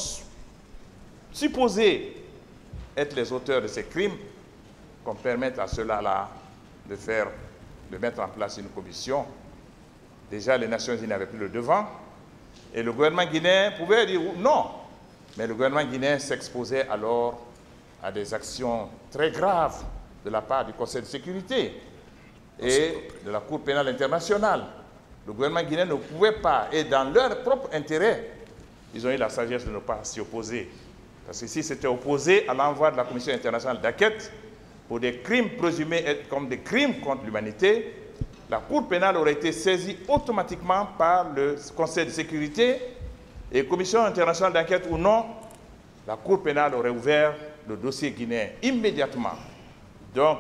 supposés être les auteurs de ces crimes, qu'on permette à ceux-là de mettre en place une commission. Déjà, les Nations Unies n'avaient plus le devant, et le gouvernement guinéen pouvait dire non. Mais le gouvernement guinéen s'exposait alors à des actions très graves de la part du Conseil de sécurité et de la Cour pénale internationale. Le gouvernement guinéen ne pouvait pas, et dans leur propre intérêt, ils ont eu la sagesse de ne pas s'y opposer. Parce que si c'était opposé à l'envoi de la Commission internationale d'enquête pour des crimes présumés être comme des crimes contre l'humanité, la Cour pénale aurait été saisie automatiquement par le Conseil de sécurité, et Commission internationale d'enquête ou non, la Cour pénale aurait ouvert le dossier guinéen immédiatement. Donc,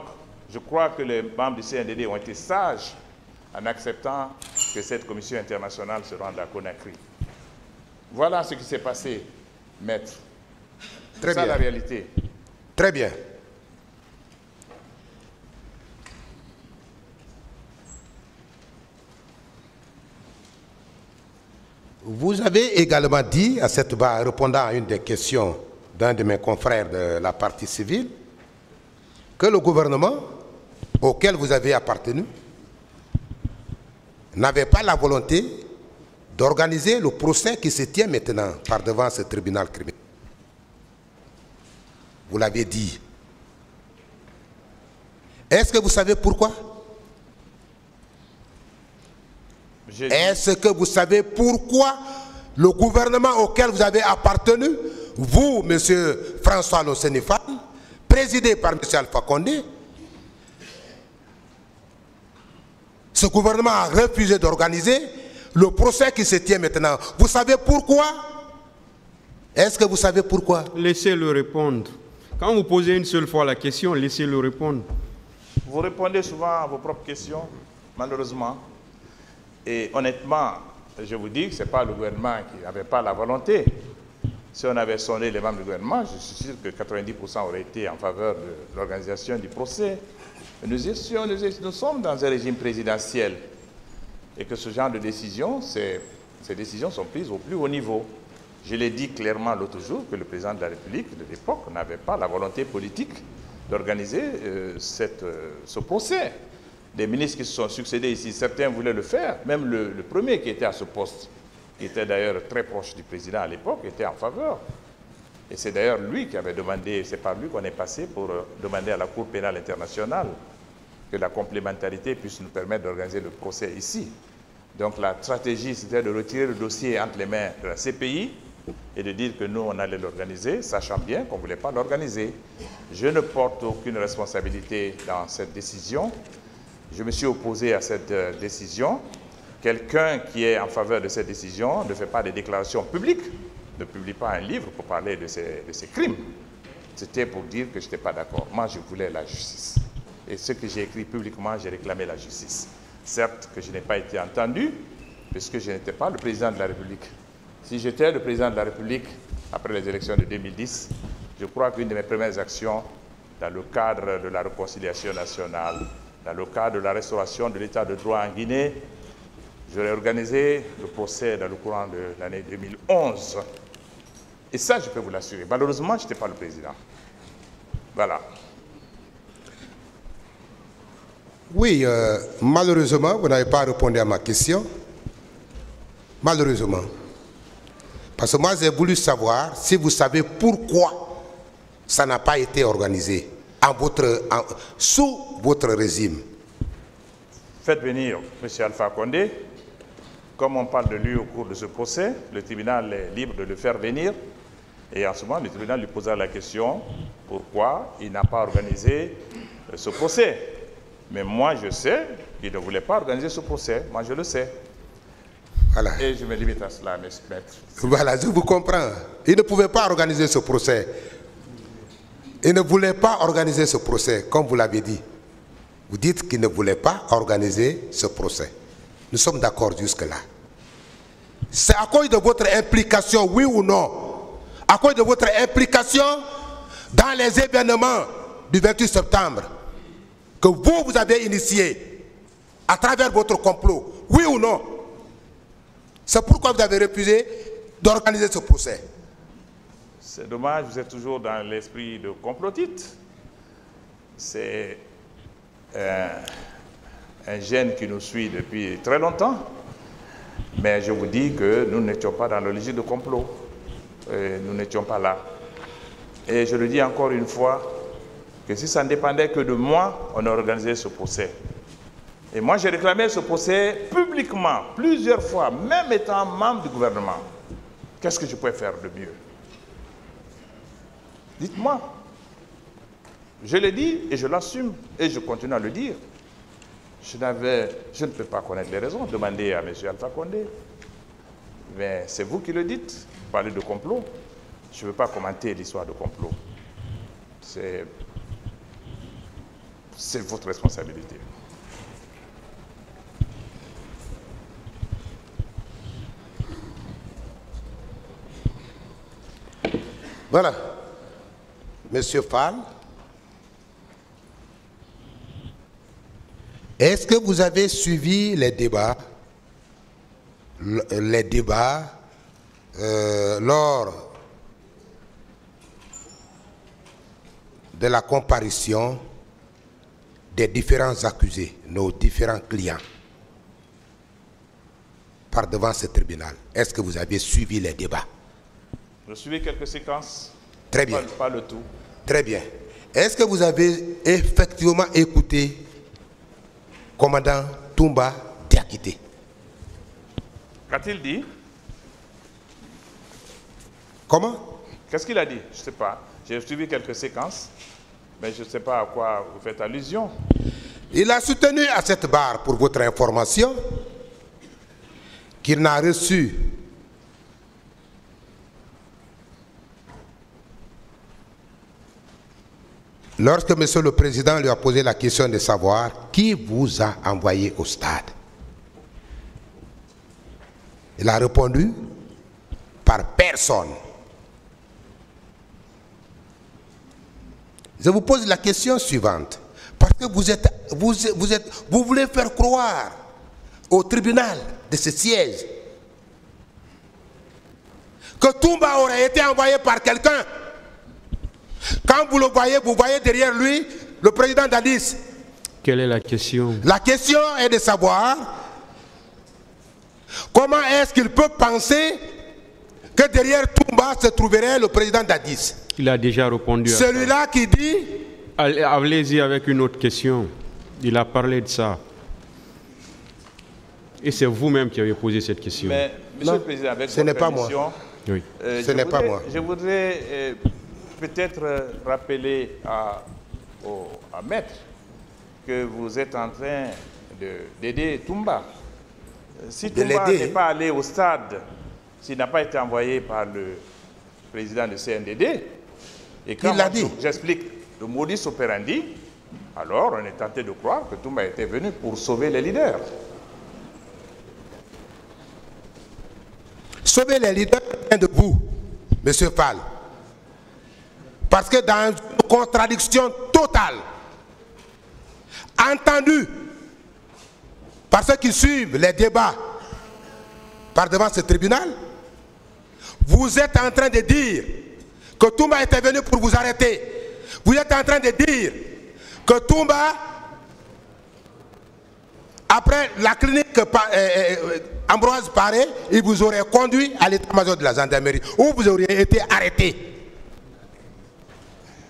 je crois que les membres du CNDD ont été sages en acceptant que cette commission internationale se rende à Conakry. Voilà ce qui s'est passé, maître. C'est ça la réalité. Très bien. Vous avez également dit, à cette barre, répondant à une des questions d'un de mes confrères de la partie civile, que le gouvernement auquel vous avez appartenu n'avait pas la volonté d'organiser le procès qui se tient maintenant par devant ce tribunal criminel. Vous l'avez dit. Est-ce que vous savez pourquoi? Est-ce que vous savez pourquoi le gouvernement auquel vous avez appartenu, vous, M. François Losenifal, présidé par M. Alpha Condé, ce gouvernement a refusé d'organiser le procès qui se tient maintenant? Vous savez pourquoi? Est-ce que vous savez pourquoi? Laissez-le répondre. Quand vous posez une seule fois la question, laissez-le répondre. Vous répondez souvent à vos propres questions, malheureusement. Et honnêtement, je vous dis que ce n'est pas le gouvernement qui n'avait pas la volonté. Si on avait sondé les membres du gouvernement, je suis sûr que 90% auraient été en faveur de l'organisation du procès. Nous sommes dans un régime présidentiel et que ce genre de décisions, ces décisions sont prises au plus haut niveau. Je l'ai dit clairement l'autre jour que le président de la République de l'époque n'avait pas la volonté politique d'organiser ce procès. Des ministres qui se sont succédés ici, certains voulaient le faire, même le premier qui était à ce poste, qui était d'ailleurs très proche du président à l'époque, était en faveur. Et c'est d'ailleurs lui qui avait demandé, c'est par lui qu'on est passé pour demander à la Cour pénale internationale que la complémentarité puisse nous permettre d'organiser le procès ici. Donc la stratégie, c'était de retirer le dossier entre les mains de la CPI et de dire que nous, on allait l'organiser, sachant bien qu'on ne voulait pas l'organiser. Je ne porte aucune responsabilité dans cette décision. Je me suis opposé à cette décision. Quelqu'un qui est en faveur de cette décision ne fait pas de déclarations publiques, ne publie pas un livre pour parler de ces crimes. C'était pour dire que je n'étais pas d'accord. Moi, je voulais la justice. Et ce que j'ai écrit publiquement, j'ai réclamé la justice. Certes que je n'ai pas été entendu, puisque je n'étais pas le président de la République. Si j'étais le président de la République, après les élections de 2010, je crois qu'une de mes premières actions, dans le cadre de la réconciliation nationale, dans le cadre de la restauration de l'état de droit en Guinée, j'aurais organisé le procès dans le courant de l'année 2011. Et ça, je peux vous l'assurer. Malheureusement, je n'étais pas le président. Voilà. Oui, malheureusement, vous n'avez pas répondu à ma question. Malheureusement. Parce que moi, j'ai voulu savoir si vous savez pourquoi ça n'a pas été organisé sous votre régime. Faites venir M. Alpha Condé. Comme on parle de lui au cours de ce procès, le tribunal est libre de le faire venir. Et en ce moment, le tribunal lui posera la question pourquoi il n'a pas organisé ce procès. Mais moi, je sais qu'il ne voulait pas organiser ce procès. Moi, je le sais. Voilà. Et je me limite à cela, maître. Voilà, je vous comprends. Il ne pouvait pas organiser ce procès. Il ne voulait pas organiser ce procès, comme vous l'avez dit. Vous dites qu'il ne voulait pas organiser ce procès. Nous sommes d'accord jusque-là. C'est à cause de votre implication, oui ou non, à cause de votre implication dans les événements du 28 septembre que vous avez initié à travers votre complot, oui ou non? C'est pourquoi vous avez refusé d'organiser ce procès. C'est dommage, vous êtes toujours dans l'esprit de complotite. C'est un gène qui nous suit depuis très longtemps. Mais je vous dis que nous n'étions pas dans le logique de complot. Nous n'étions pas là. Et je le dis encore une fois, que si ça ne dépendait que de moi, on aurait organisé ce procès. Et moi, j'ai réclamé ce procès publiquement, plusieurs fois, même étant membre du gouvernement. Qu'est-ce que je pouvais faire de mieux? Dites-moi. Je l'ai dit et je l'assume et je continue à le dire. Je ne peux pas connaître les raisons. Demandez à M. Alpha Condé. Mais c'est vous qui le dites. Vous parlez de complot. Je ne veux pas commenter l'histoire de complot. C'est votre responsabilité. Voilà. Monsieur Fall, est-ce que vous avez suivi les débats lors de la comparution des différents accusés, nos différents clients, par devant ce tribunal? Est-ce que vous avez suivi les débats? Je suivi quelques séquences. Très bien. Pas le tout. Très bien. Est-ce que vous avez effectivement écouté commandant Toumba Diakité? Qu'a-t-il dit? Comment? Qu'est-ce qu'il a dit? Je ne sais pas. J'ai suivi quelques séquences, mais je ne sais pas à quoi vous faites allusion. Il a soutenu à cette barre, pour votre information, qu'il n'a reçu lorsque Monsieur le Président lui a posé la question de savoir qui vous a envoyé au stade. Il a répondu par personne. Je vous pose la question suivante, parce que vous voulez faire croire au tribunal de ce siège que Toumba aurait été envoyé par quelqu'un. Quand vous voyez derrière lui le président Dadis. Quelle est la question? La question est de savoir comment est-ce qu'il peut penser que derrière Toumba se trouverait le président Dadis. Il a déjà répondu à ça. Celui-là qui dit... Allez-y avec une autre question. Il a parlé de ça. Et c'est vous-même qui avez posé cette question. Mais, Monsieur le Président, avec ce n'est pas moi. Oui. Ce n'est pas moi. Je voudrais peut-être rappeler à Maître que vous êtes en train d'aider Toumba. Si Toumba n'est pas allé au stade, s'il n'a pas été envoyé par le président du CNDD, et quand j'explique le modus operandi, Alors, on est tenté de croire que Toumba était venu pour sauver les leaders. Sauver les leaders vient de vous, M. Fall. Parce que dans une contradiction totale, entendue par ceux qui suivent les débats par devant ce tribunal, vous êtes en train de dire que Toumba était venu pour vous arrêter. Vous êtes en train de dire que Toumba, après la clinique Ambroise Paré, il vous aurait conduit à l'état-major de la gendarmerie, où vous auriez été arrêté.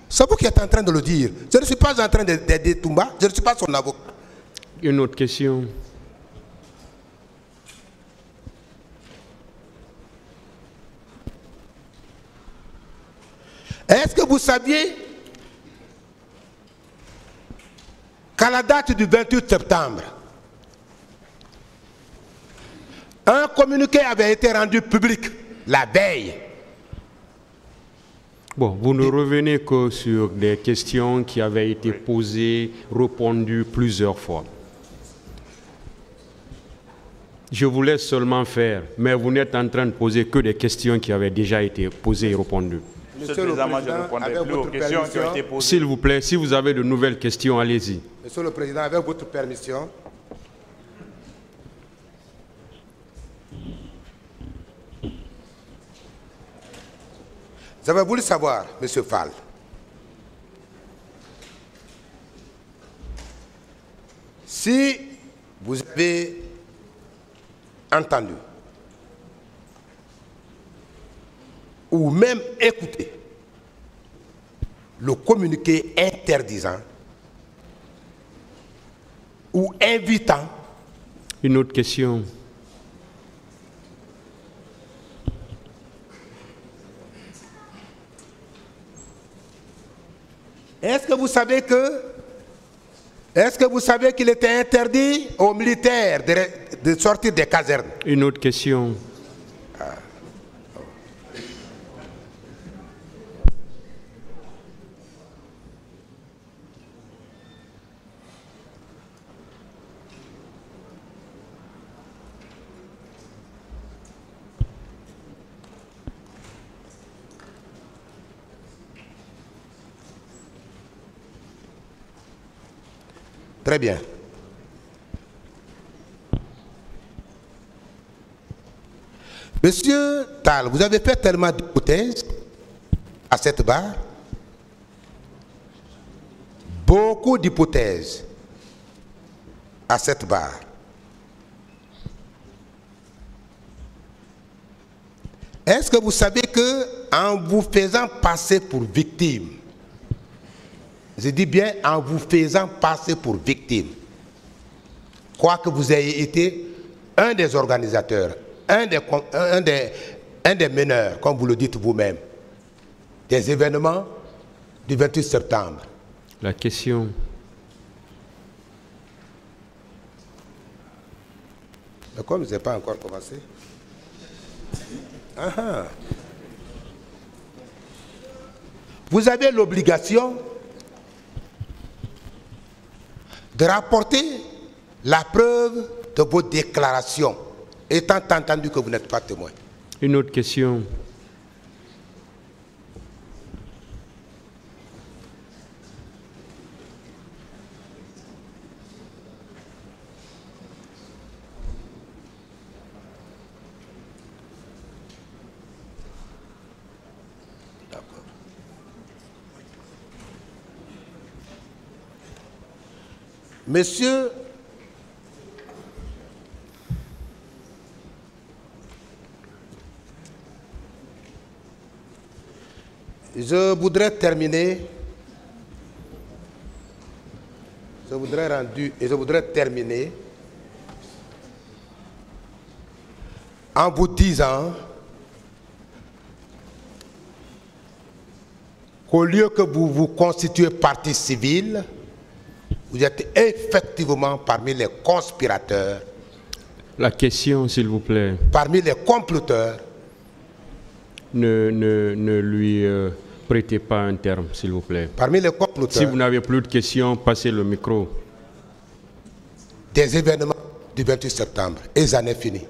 C'est vous qui êtes en train de le dire. Je ne suis pas en train d'aider Toumba, je ne suis pas son avocat. Une autre question. Est-ce que vous saviez qu'à la date du 28 septembre, un communiqué avait été rendu public la veille? Bon, vous ne revenez que sur des questions qui avaient été posées, répondues plusieurs fois. Je vous laisse seulement faire, mais vous n'êtes en train de poser que des questions qui avaient déjà été posées et répondues. Monsieur le Président, je ne répondrai plus aux questions qui ont été posées. S'il vous plaît, si vous avez de nouvelles questions, allez-y. Monsieur le Président, avec votre permission. J'avais voulu savoir, Monsieur Fall, si vous avez entendu ou même écouté le communiqué interdisant ou invitant. Une autre question. Est-ce que vous savez qu'il était interdit aux militaires de sortir des casernes? Une autre question. Très bien. Monsieur Tal, vous avez fait tellement d'hypothèses à cette barre, beaucoup d'hypothèses à cette barre. Est-ce que vous savez que en vous faisant passer pour victime, je dis bien en vous faisant passer pour victime, quoique vous ayez été un des organisateurs, un des meneurs, comme vous le dites vous-même, des événements du 28 septembre. La question. Mais comme je n'ai pas encore commencé. Vous avez l'obligation de rapporter la preuve de vos déclarations, étant entendu que vous n'êtes pas témoin. Une autre question. Monsieur, je voudrais terminer, en vous disant qu'au lieu que vous vous constituez partie civile, vous êtes effectivement parmi les conspirateurs. La question, s'il vous plaît. Parmi les comploteurs. Ne lui prêtez pas un terme, s'il vous plaît. Parmi les comploteurs, Si vous n'avez plus de questions, passez le micro. des événements du 28 septembre, et ça n'est fini.